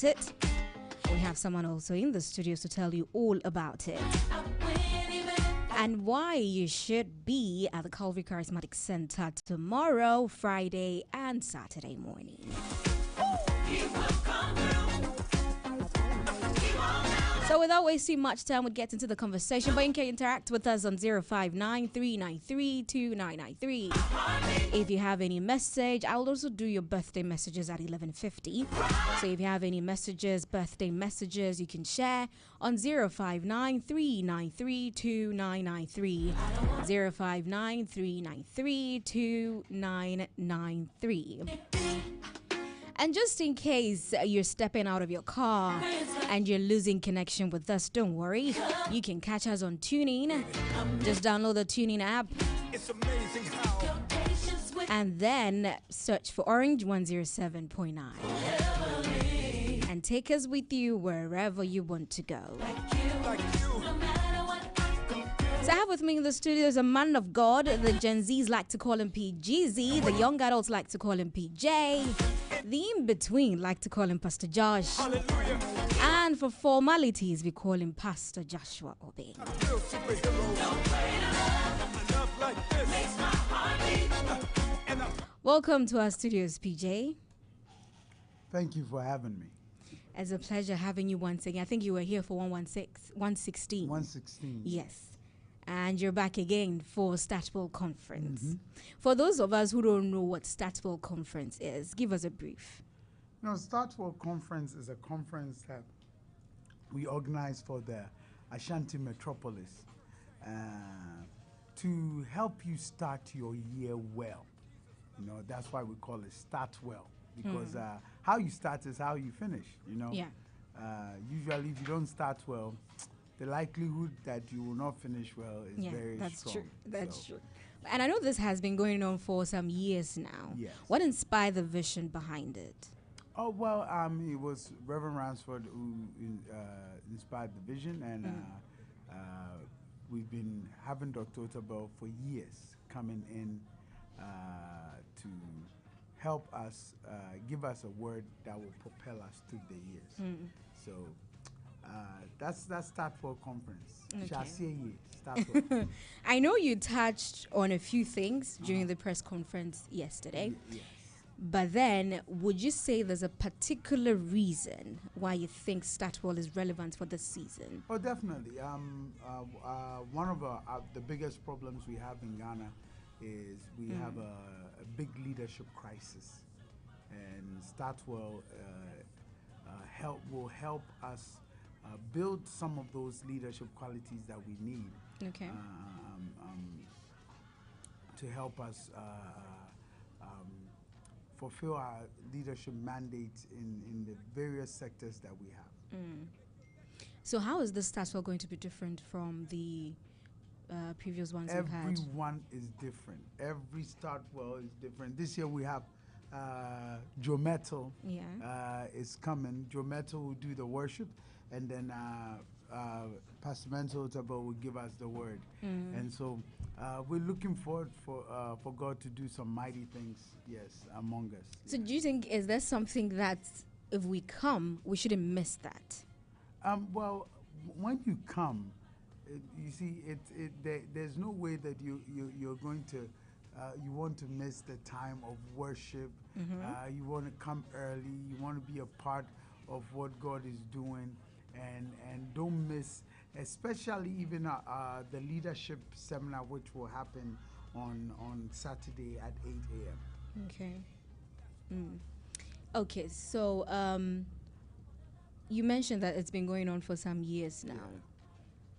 about it. We have someone also in the studios to tell you all about it. And why you should be at the Calvary Charismatic Center tomorrow, Friday, and Saturday morning. So without wasting much time, we'll get into the conversation. But you can interact with us on 059-393-2993. If you have any message, I'll also do your birthday messages at 11:50. So if you have any messages, birthday messages, you can share on 059-393-2993. 059-393-2993. And just in case you're stepping out of your car and you're losing connection with us, don't worry. You can catch us on TuneIn. Just download the TuneIn app. It's amazing how. And then search for Orange 107.9. And take us with you wherever you want to go. So I have with me in the studio is a man of God. The Gen Zs like to call him PGZ. The young adults like to call him PJ. The in-between like to call him Pastor Josh. Hallelujah. And for formalities, we call him Pastor Joshua Obey. Welcome to our studios, PJ. Thank you for having me. It's a pleasure having you once again. I think you were here for 116. 116. Yes. And you're back again for Statwell Conference. Mm-hmm. For those of us who don't know what Statwell Conference is, give us a brief. Statwell Conference is a conference that we organize for the Ashanti Metropolis to help you start your year well. That's why we call it Start Well, because how you start is how you finish, Yeah. Usually if you don't start well, the likelihood that you will not finish well is very strong. True. That's true. And I know this has been going on for some years now. Yes. What inspired the vision behind it? Oh, well, it was Reverend Ransford who inspired the vision, and we've been having Dr. Otabel for years coming in to help us, give us a word that will propel us through the years. So that's Statwell Conference. Okay. Statwell. I know you touched on a few things during the press conference yesterday. Yes. But then, would you say there's a particular reason why you think Statwell is relevant for this season? Oh, definitely. One of the biggest problems we have in Ghana is we have a big leadership crisis, and Statwell will help us build some of those leadership qualities that we need. Okay. To help us fulfill our leadership mandates in the various sectors that we have. So how is this Statwell going to be different from the previous ones you've had? Everyone is different. Every Statwell is different. This year we have Joe Metal is coming. Joe Metal will do the worship, and then Pastor Mental will give us the word. And so we're looking forward for God to do some mighty things, among us. So do you think, is there something that if we come, we shouldn't miss that? Well, when you come, you see, there's no way that you're going to, you want to miss the time of worship. You want to come early. You want to be a part of what God is doing, and don't miss, especially even the leadership seminar, which will happen on Saturday at 8 a.m. Okay. Okay, so you mentioned that it's been going on for some years now.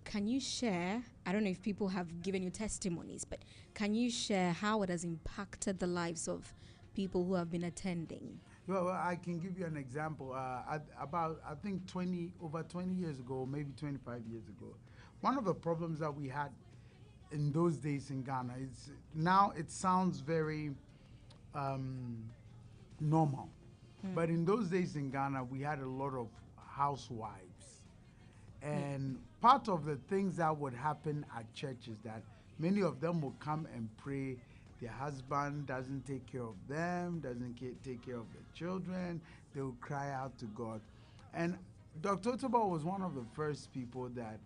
Can you share, I don't know if people have given you testimonies, but can you share how it has impacted the lives of people who have been attending? Well, I can give you an example. I think over 20 years ago, maybe 25 years ago, one of the problems that we had in those days in Ghana is, now it sounds very normal. But in those days in Ghana, we had a lot of housewives. And part of the things that would happen at church is that many of them will come and pray. Their husband doesn't take care of them, doesn't take care of the children. They will cry out to God. And Dr. Otoba was one of the first people that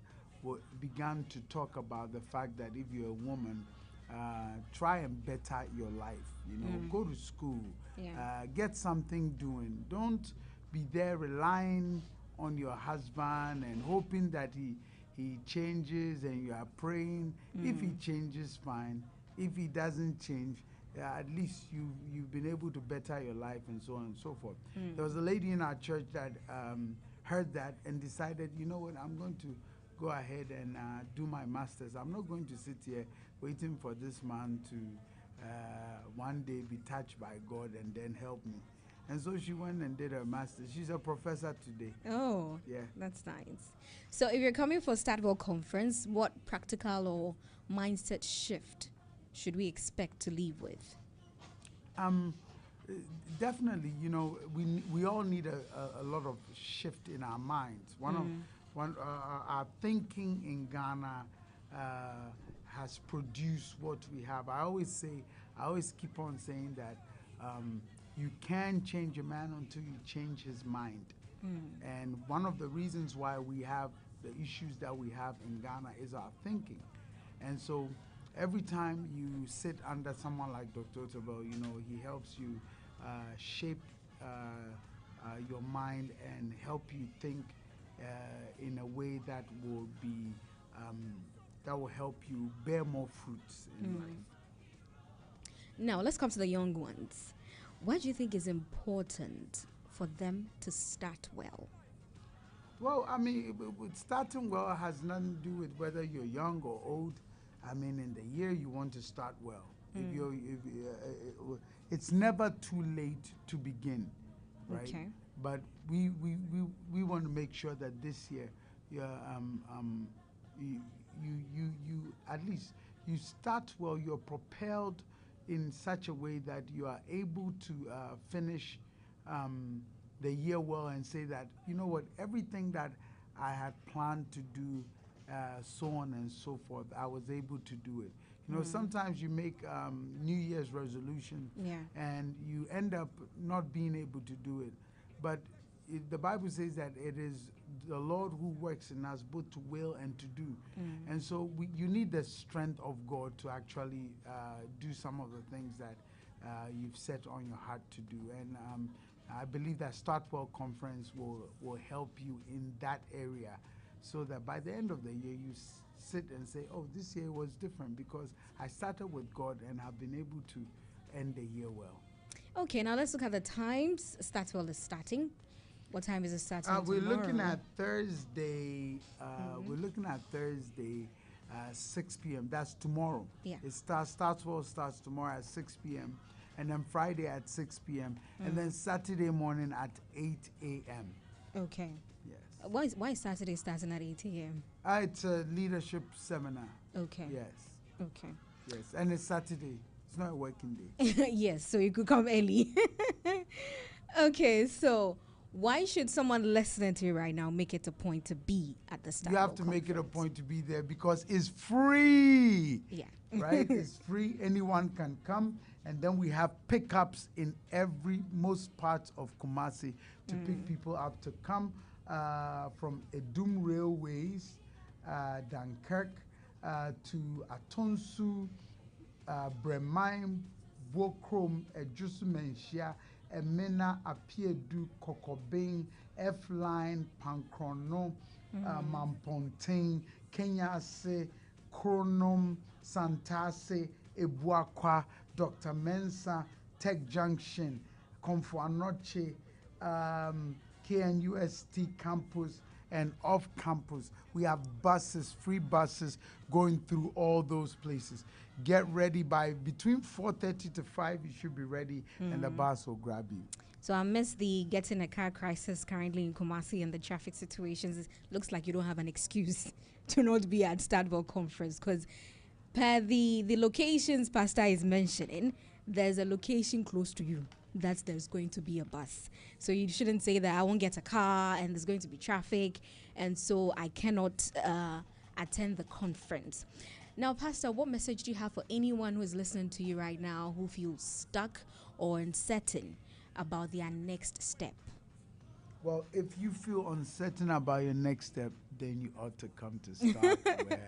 began to talk about the fact that if you're a woman, try and better your life. Go to school, get something doing. Don't be there relying on your husband and hoping that he changes and you are praying. If he changes, fine. If he doesn't change, at least you've been able to better your life and so on and so forth. There was a lady in our church that heard that and decided, you know what, I'm going to go ahead and do my master's. I'm not going to sit here waiting for this man to one day be touched by God and then help me. And so she went and did her master's. She's a professor today. Oh, yeah, that's nice. So if you're coming for Stadtwell Conference, what practical or mindset shift should we expect to leave with? Definitely, we all need a lot of shift in our minds. Our thinking in Ghana has produced what we have. I always keep on saying that you can't change a man until you change his mind. And one of the reasons why we have the issues that we have in Ghana is our thinking. And so every time you sit under someone like Dr. Otoba, he helps you shape your mind and help you think in a way that will be that will help you bear more fruits in life. Now let's come to the young ones. What do you think is important for them to start well? Well, I mean, starting well has nothing to do with whether you're young or old. I mean, in the year you want to start well. It's never too late to begin, right? Okay. But we want to make sure that this year, you at least you start well. You're propelled in such a way that you are able to finish the year well and say that, you know what, everything that I had planned to do, so on and so forth, I was able to do it. Sometimes you make New Year's resolution and you end up not being able to do it. But the Bible says that it is the Lord who works in us both to will and to do. And so you need the strength of God to actually do some of the things that you've set on your heart to do. And I believe that Startwell Conference will help you in that area, so that by the end of the year you sit and say, oh, this year was different because I started with God and have been able to end the year well. Okay, now let's look at the times Startwell is starting. What time is it starting We're tomorrow? looking at Thursday. We're looking at Thursday, 6 p.m. That's tomorrow. Yeah. Startwell starts tomorrow at 6 p.m. and then Friday at 6 p.m. and then Saturday morning at 8 a.m. Okay. Yes. Why is Saturday starting at 8 a.m.? It's a leadership seminar. Okay. Yes. Okay. Yes, and it's Saturday. It's not a working day. Yes, so you could come early. Okay, so why should someone listening to you right now make it a point to be at the Startwell You have to Conference? make it a point to be there because it's free. Yeah. Right? It's free. Anyone can come. And then we have pickups in most parts of Kumasi to pick people up to come from Edum Railways, Dunkirk, to Atonsu, Bremain, Bokrom, Ejusumenshia, Emena, Apiedu, Kokobing, F-Line, Pankrono, Mamponting, Kenyase, Kronom, Santase, Ebuakwa, Dr. Mensa, Tech Junction, Confuanoche, KNUST campus, and off campus. We have buses, free buses going through all those places. Get ready by between 4:30 to 5. You should be ready, and the bus will grab you. So amidst the getting a car crisis currently in Kumasi and the traffic situations, it looks like you don't have an excuse to not be at Startwell Conference, because per the locations Pastor is mentioning, there's a location close to you that there's going to be a bus. So you shouldn't say that I won't get a car and there's going to be traffic and so I cannot attend the conference. Now, Pastor, what message do you have for anyone who is listening to you right now who feels stuck or uncertain about their next step? Well, if you feel uncertain about your next step, then you ought to come to start well.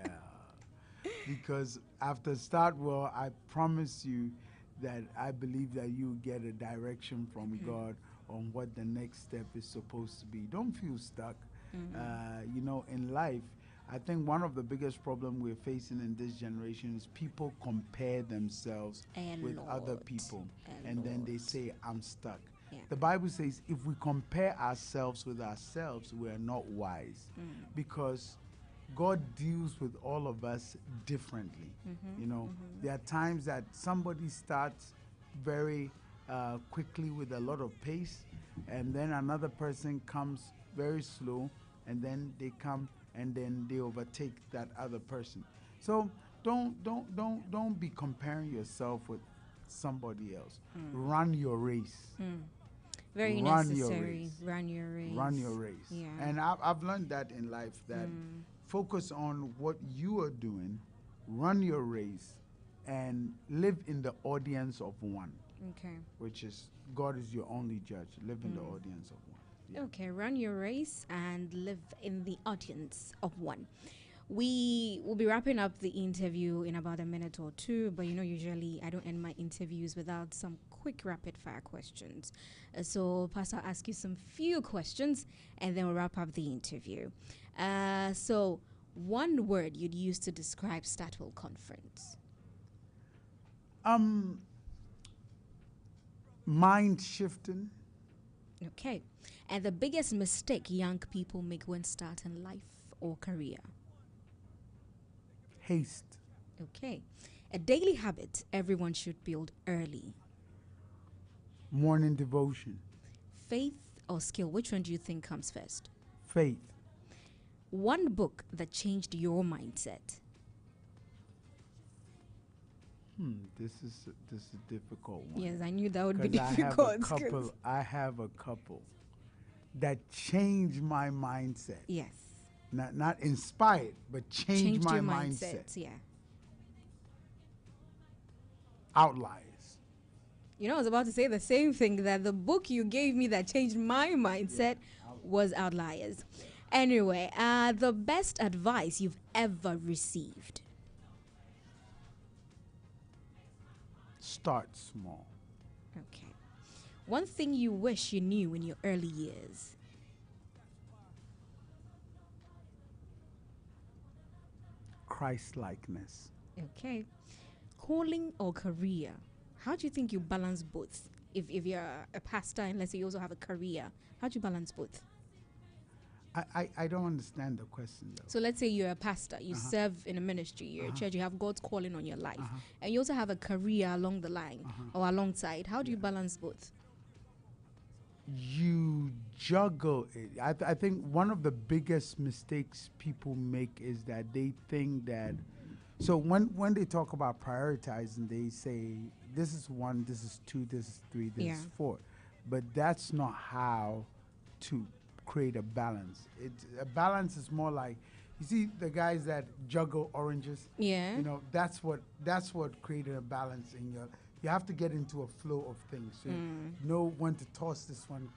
Because after start well, I promise you that I believe that you get a direction from God on what the next step is supposed to be. Don't feel stuck. In life, I think one of the biggest problems we're facing in this generation is people compare themselves with other people. And then they say, I'm stuck. Yeah. The Bible says if we compare ourselves with ourselves, we are not wise. Because God deals with all of us differently. There are times that somebody starts very quickly with a lot of pace, and then another person comes very slow, and then they come and then they overtake that other person. So don't be comparing yourself with somebody else. Run your race. Very Run necessary. your race. Run your race. Run your race. Yeah. And I've learned that in life, that focus on what you are doing, run your race, and live in the audience of one. Okay. Which is, God is your only judge. Live in the audience of one. Yeah. Okay, run your race and live in the audience of one. We will be wrapping up the interview in about a minute or two, but usually I don't end my interviews without some quick rapid fire questions. So, Pastor, I'll ask you some few questions and then we'll wrap up the interview. So, one word you'd use to describe Statwell Conference? Mind shifting. Okay. And the biggest mistake young people make when starting life or career? Haste. Okay. A daily habit everyone should build early? Morning devotion. Faith or skill? Which one do you think comes first? Faith. One book that changed your mindset? This is a difficult one. Yes, I knew that would be 'Cause difficult. I have a couple that changed my mindset. Yes. Not inspired, but changed my your mindset. Yeah. Outliers. I was about to say the same thing, that the book you gave me that changed my mindset was Outliers. Anyway, the best advice you've ever received? Start small. Okay. One thing you wish you knew in your early years? Christ-likeness. Okay. Calling or career? How do you think you balance both? If you're a pastor and let's say you also have a career, how do you balance both? I don't understand the question though. So let's say you're a pastor, you serve in a ministry, you're a church, you have God's calling on your life, and you also have a career along the line or alongside. How do you balance both? You juggle it. I think one of the biggest mistakes people make is that they think that, so when they talk about prioritizing, they say this is 1, this is 2, this is 3, this is 4. But that's not how to create a balance. A balance is more like, you see the guys that juggle oranges? Yeah. That's what created a balance in your. You have to get into a flow of things. So you know when to toss this one,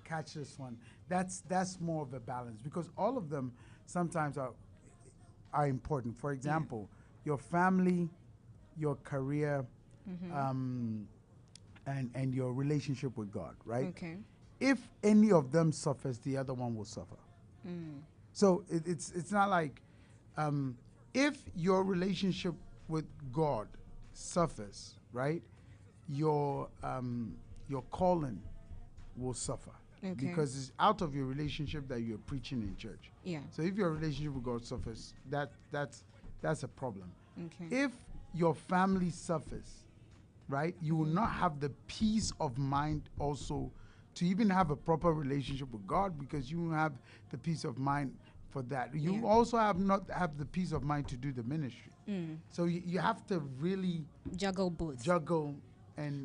catch this one. That's more of a balance, because all of them sometimes are important. For example, your family, your career, and your relationship with God, right? Okay. If any of them suffers, the other one will suffer. So it's not like if your relationship with God suffers, right? Your calling will suffer. Okay. Because it's out of your relationship that you're preaching in church. Yeah. So if your relationship with God suffers, that's a problem. Okay. If your family suffers, right, you will not have the peace of mind also to even have a proper relationship with God, because you will have the peace of mind for that. You also not have the peace of mind to do the ministry. So you have to really juggle both.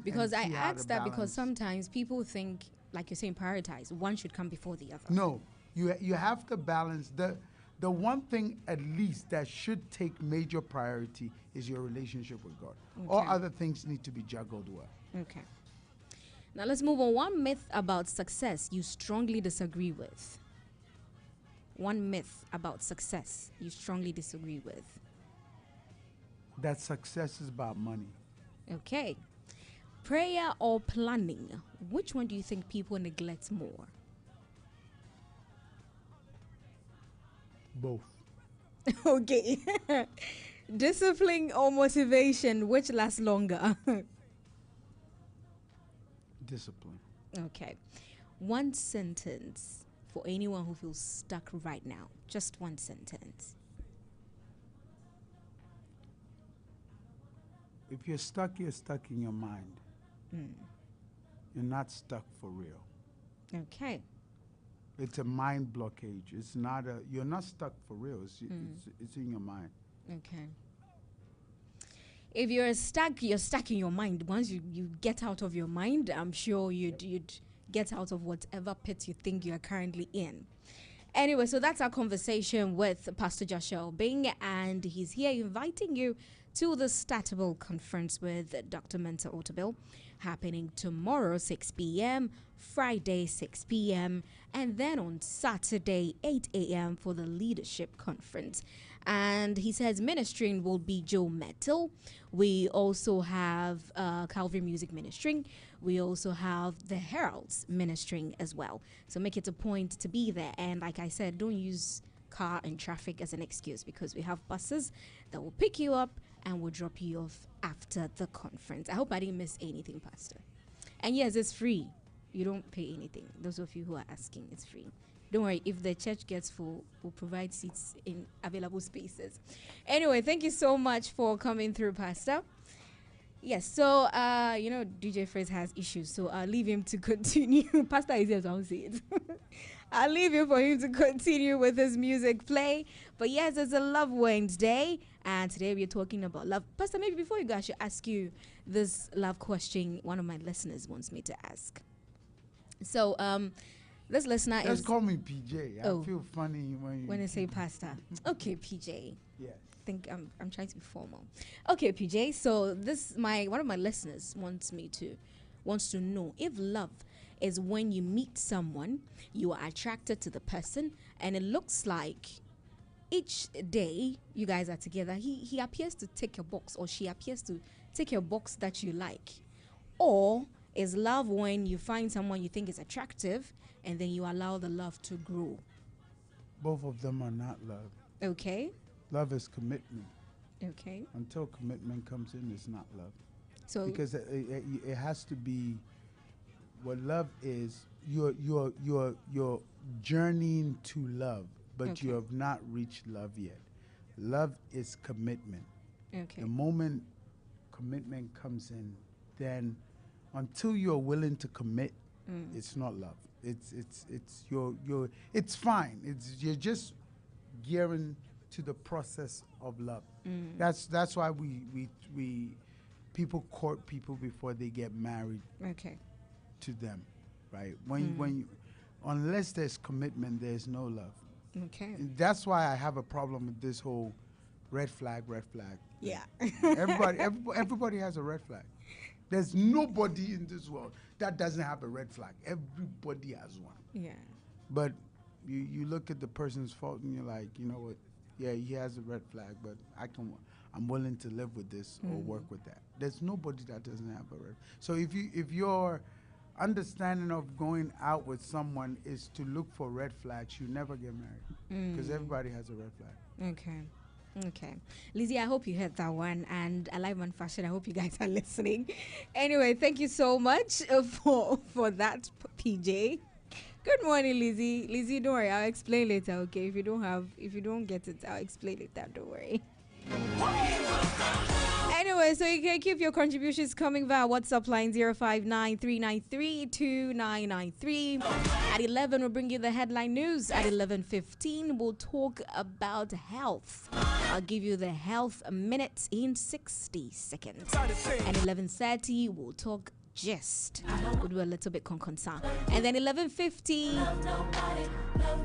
Because I asked that because sometimes people think, like you're saying, prioritize. One should come before the other. No, you have to balance. The one thing at least that should take major priority is your relationship with God. Okay. All other things need to be juggled well. Okay. Now let's move on. One myth about success you strongly disagree with. One myth about success you strongly disagree with. That success is about money. Okay. Prayer or planning? Which one do you think people neglect more? Both. Okay. Discipline or motivation? Which lasts longer? Discipline. Okay. One sentence for anyone who feels stuck right now. Just one sentence. If you're stuck in your mind. You're not stuck for real. Okay. It's a mind blockage. It's not a. You're not stuck for real. It's in your mind. Okay. If you're stuck in your mind. Once you get out of your mind, I'm sure you'd get out of whatever pit you think you're currently in. Anyway, so that's our conversation with Pastor Joshua Obing, and he's here inviting you to the Startable Conference with Dr. Mensa Otabil, happening tomorrow 6 p.m., Friday 6 p.m., and then on Saturday 8 a.m. for the Leadership Conference. And he says ministering will be Joe Metal. We also have Calvary Music ministering. We also have the Heralds ministering as well. So make it a point to be there. And like I said, don't use car and traffic as an excuse, because we have buses that will pick you up and will drop you off after the conference. I hope I didn't miss anything, Pastor. And yes, it's free. You don't pay anything. Those of you who are asking, it's free. Don't worry, if the church gets full, we'll provide seats in available spaces. Anyway, thank you so much for coming through, Pastor. Yes, so, DJ Fraser has issues, so I'll leave him to continue. Pastor is here, so I'll see it. I'll leave you for him to continue with his music play. But yes, it's a Love Wednesday, and today we're talking about love. Pastor, maybe before you go, I should ask you this love question one of my listeners wants me to ask. So, this listener is... Just call me PJ. I feel funny when you say Pastor. Okay, PJ. Yeah. I think I'm trying to be formal. Okay, PJ. So one of my listeners wants to know if love is when you meet someone, you are attracted to the person, and it looks like each day you guys are together, he appears to tick your box, or she appears to tick your box that you like. Or is love when you find someone you think is attractive and then you allow the love to grow? Both of them are not love. Okay. Love is commitment. Okay. Until commitment comes in, it's not love. So because it has to be what love is. You're journeying to love, but you have not reached love yet. Love is commitment. Okay. The moment commitment comes in, then until you're willing to commit, it's not love. It's fine. You're just gearing to the process of love. That's why we people court people before they get married. Okay. To them, right? Unless there's commitment, there's no love. Okay. And that's why I have a problem with this whole red flag. Yeah. Everybody has a red flag. There's nobody in this world that doesn't have a red flag. Everybody has one. Yeah. But you look at the person's fault and you're like, you know what? Yeah, he has a red flag, but I'm willing to live with this or work with that. There's nobody that doesn't have a red. So if your understanding of going out with someone is to look for red flags, you never get married, because everybody has a red flag. Okay. Lizzie, I hope you heard that one. And Alive Man Fashion, I hope you guys are listening. Anyway, thank you so much for that, PJ. Good morning, Lizzie. Lizzie, don't worry. I'll explain later, okay? If you don't get it, I'll explain later. Don't worry. Anyway, so you can keep your contributions coming via WhatsApp line 059-393-2993. At 11, we'll bring you the headline news. At 11:15, we'll talk about health. I'll give you the health minutes in 60 seconds. At 11:30, we'll talk gist. We'll do a little bit concon. And then 11:50,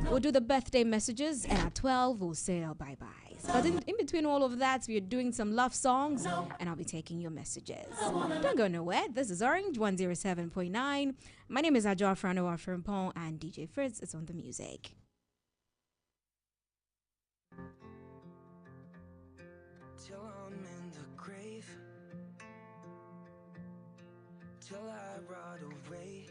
we'll do the birthday messages. And at 12, we'll say our bye-byes. But in between all of that, we're doing some love songs. And I'll be taking your messages. Don't go nowhere. This is Orange 107.9. My name is Adwoa Afranewaa from Pong. And DJ Fritz is on the music. Till I'm in the grave, till I rot away.